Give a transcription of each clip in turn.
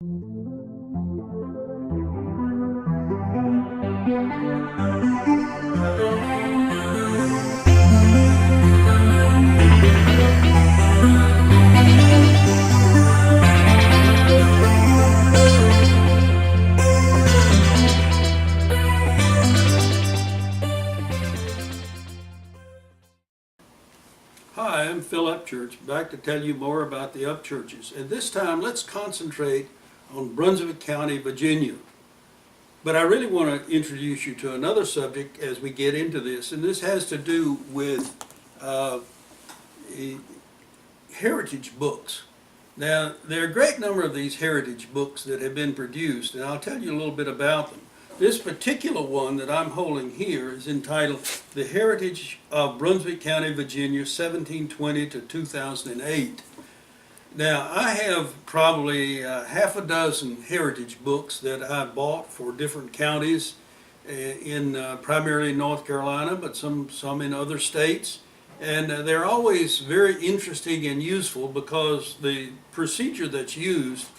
Hi, I'm Phil Upchurch, back to tell you more about the Upchurches. And this time, let's concentrate on Brunswick County, Virginia. But I really want to introduce you to another subject as we get into this, and this has to do with heritage books. Now, there are a great number of these heritage books that have been produced, and I'll tell you a little bit about them. This particular one that I'm holding here is entitled The Heritage of Brunswick County, Virginia, 1720 to 2008. Now, I have probably half a dozen heritage books that I bought for different counties in primarily North Carolina, but some in other states. And they're always very interesting and useful because the procedure that's used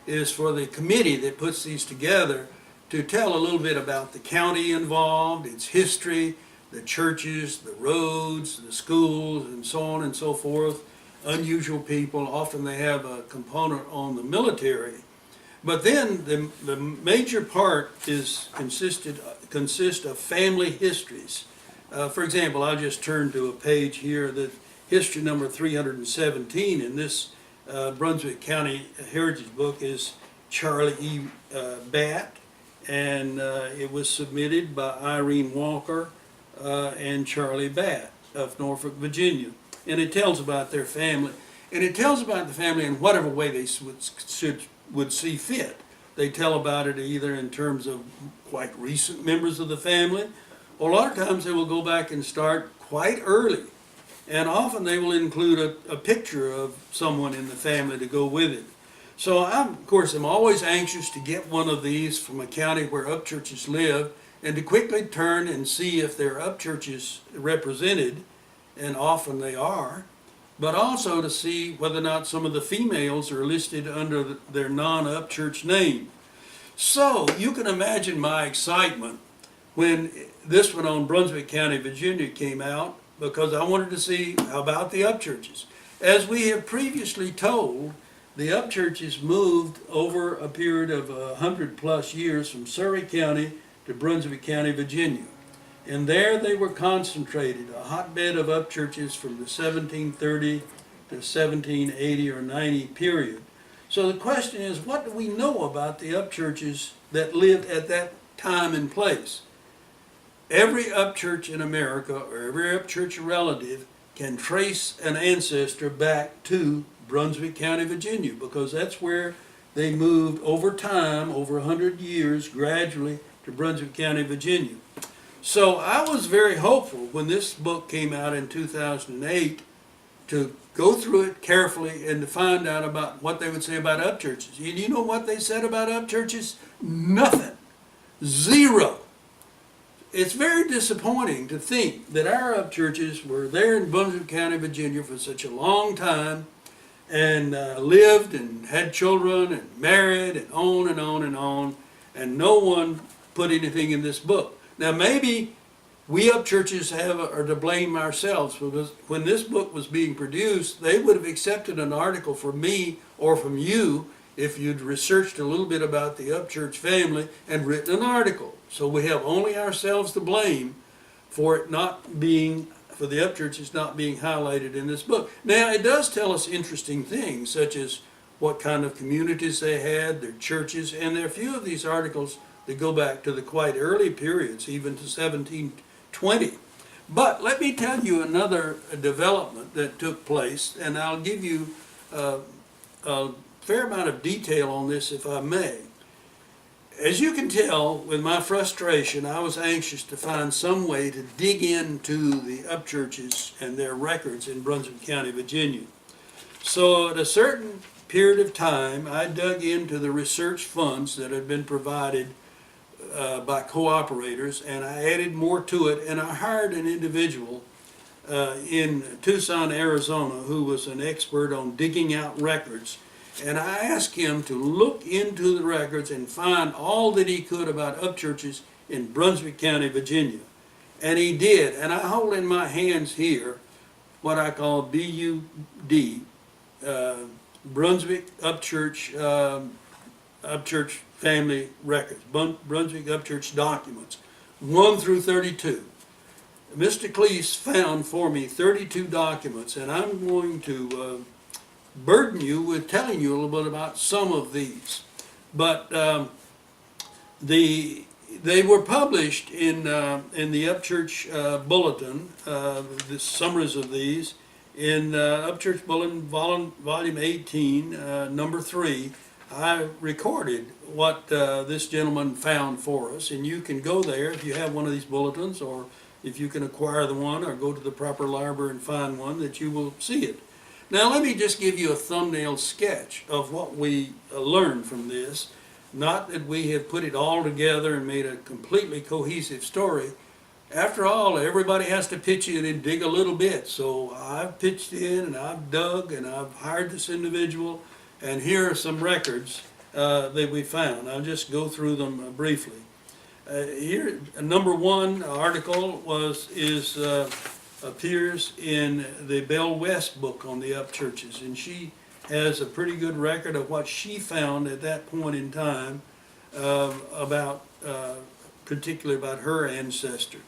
is for the committee that puts these together to tell a little bit about the county involved, its history, the churches, the roads, the schools, and so on and so forth. Unusual people, often they have a component on the military. But then the major part consists of family histories. For example, I'll just turn to a page here, the history number 317 in this Brunswick County Heritage book is Charlie E. Batt, and it was submitted by Irene Walker and Charlie Batt of Norfolk, Virginia. And it tells about their family. And it tells about the family in whatever way they would see fit. They tell about it either in terms of quite recent members of the family, or a lot of times they will go back and start quite early. And often they will include a picture of someone in the family to go with it. So of course, I'm always anxious to get one of these from a county where Upchurches live and to quickly turn and see if there are Upchurches represented, and often they are, but also to see whether or not some of the females are listed under their non-Upchurch name. So you can imagine my excitement when this one on Brunswick County, Virginia came out, because I wanted to see about the Upchurches. As we have previously told, the Upchurches moved over a period of 100+ years from Surry County to Brunswick County, Virginia. And there they were concentrated, a hotbed of Upchurches from the 1730 to 1780 or 90 period. So the question is, what do we know about the Upchurches that lived at that time and place? Every Upchurch in America, or every Upchurch relative, can trace an ancestor back to Brunswick County, Virginia, because that's where they moved over time, over 100 years, gradually to Brunswick County, Virginia. So I was very hopeful when this book came out in 2008 to go through it carefully and to find out about what they would say about Upchurches. And you know what they said about Upchurches? Nothing. Zero. It's very disappointing to think that our Upchurches were there in Brunswick County, Virginia for such a long time and lived and had children and married and on and on and on, and no one put anything in this book. Now maybe we Upchurches are to blame ourselves, because when this book was being produced, they would have accepted an article from me or from you if you'd researched a little bit about the Upchurch family and written an article. So we have only ourselves to blame for it not being, for the Upchurches not being highlighted in this book. Now it does tell us interesting things, such as what kind of communities they had, their churches, and there are a few of these articles that go back to the quite early periods, even to 1720. But let me tell you another development that took place, and I'll give you a fair amount of detail on this if I may. As you can tell, with my frustration, I was anxious to find some way to dig into the Upchurches and their records in Brunswick County, Virginia. So at a certain period of time, I dug into the research funds that had been provided by cooperators, and I added more to it, and I hired an individual in Tucson, Arizona, who was an expert on digging out records. And I asked him to look into the records and find all that he could about Upchurches in Brunswick County, Virginia. And he did. And I hold in my hands here what I call BUD, Brunswick Upchurch, Upchurch Family Records, Brunswick Upchurch Documents, 1 through 32. Mr. Cleese found for me 32 documents, and I'm going to burden you with telling you a little bit about some of these. But they were published in the Upchurch Bulletin, the summaries of these, in Upchurch Bulletin, Volume 18, Number 3. I recorded what this gentleman found for us, and you can go there if you have one of these bulletins, or if you can acquire the one, or go to the proper library and find one, that you will see it. Now let me just give you a thumbnail sketch of what we learned from this. Not that we have put it all together and made a completely cohesive story. After all, everybody has to pitch in and dig a little bit. So I've pitched in and I've dug and I've hired this individual, and here are some records that we found. I'll just go through them briefly. Here, number 1 article appears in the Bell West book on the Upchurches, and she has a pretty good record of what she found at that point in time about, particularly about her ancestor.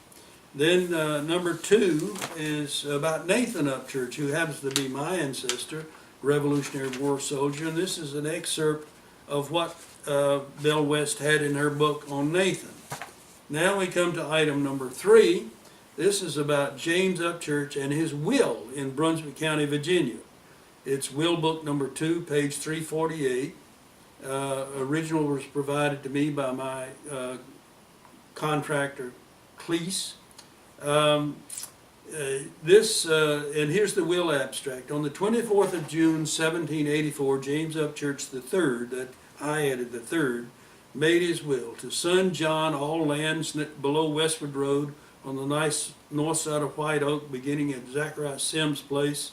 Then number 2 is about Nathan Upchurch, who happens to be my ancestor, Revolutionary War soldier, and this is an excerpt of what Bell West had in her book on Nathan. Now we come to item number 3. This is about James Upchurch and his will in Brunswick County, Virginia. It's Will Book number 2, page 348. Original was provided to me by my contractor, Cleese. And here's the will abstract. On the 24th of June, 1784, James Upchurch III, that I added the third, made his will to son John all lands below Westward Road on the nice north side of White Oak, beginning at Zachariah Sims' place,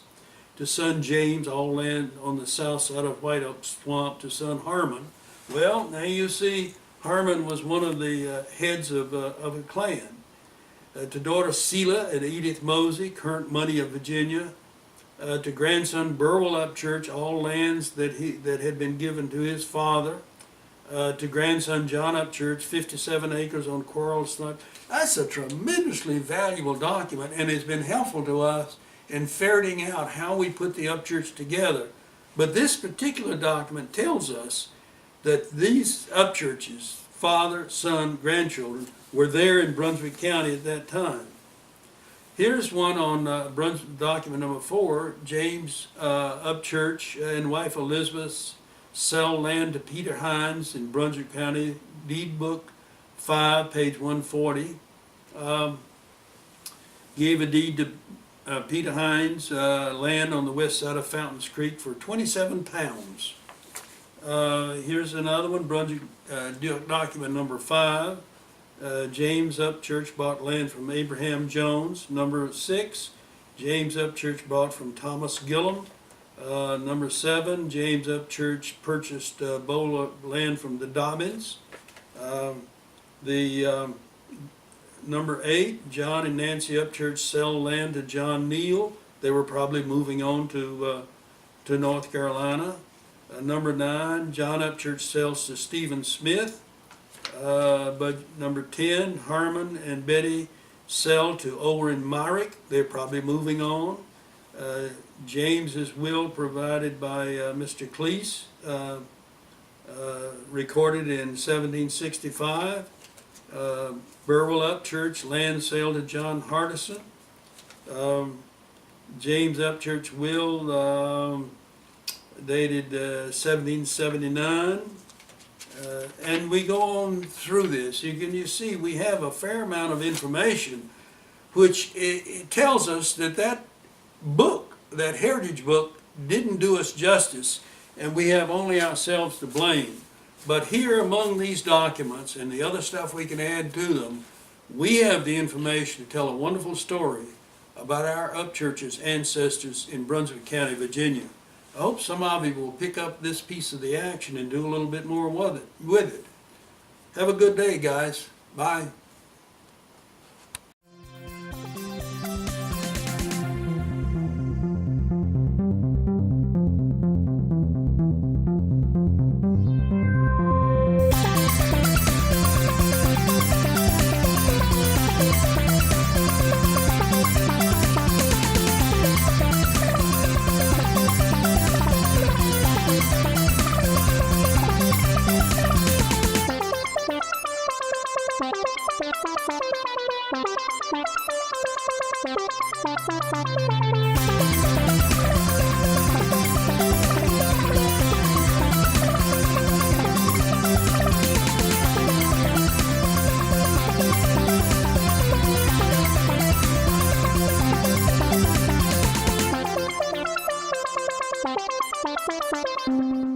to son James all land on the south side of White Oak Swamp, to son Harmon. Well, now you see Harmon was one of the heads of a clan. To daughter Selah and Edith Mosey, current money of Virginia. To grandson Burwell Upchurch, all lands that had been given to his father. To grandson John Upchurch, 57 acres on Quarrel Snug. That's a tremendously valuable document, and it's been helpful to us in ferreting out how we put the Upchurch together. But this particular document tells us that these Upchurches, father, son, grandchildren, were there in Brunswick County at that time. Here's one on document number 4. James Upchurch and wife Elizabeth sell land to Peter Hines in Brunswick County, deed book 5, page 140. Gave a deed to Peter Hines, land on the west side of Fountains Creek for 27 pounds. Here's another one, Brunswick document number 5. James Upchurch bought land from Abraham Jones. Number 6, James Upchurch bought from Thomas Gillum. Number 7, James Upchurch purchased bowl of land from the Dobbins. Number 8, John and Nancy Upchurch sell land to John Neal. They were probably moving on to North Carolina. Number 9, John Upchurch sells to Stephen Smith. But number 10, Harmon and Betty sell to Owen Myrick. They're probably moving on. James's will provided by Mr. Cleese, recorded in 1765. Burwell Upchurch, land sale to John Hardison. James Upchurch will, dated 1779. And we go on through this. You see we have a fair amount of information which it tells us that book, that heritage book, didn't do us justice, and we have only ourselves to blame. But here among these documents and the other stuff we can add to them, we have the information to tell a wonderful story about our Upchurch's ancestors in Brunswick County, Virginia. I hope some of you will pick up this piece of the action and do a little bit more with it. Have a good day, guys. Bye. Thank you.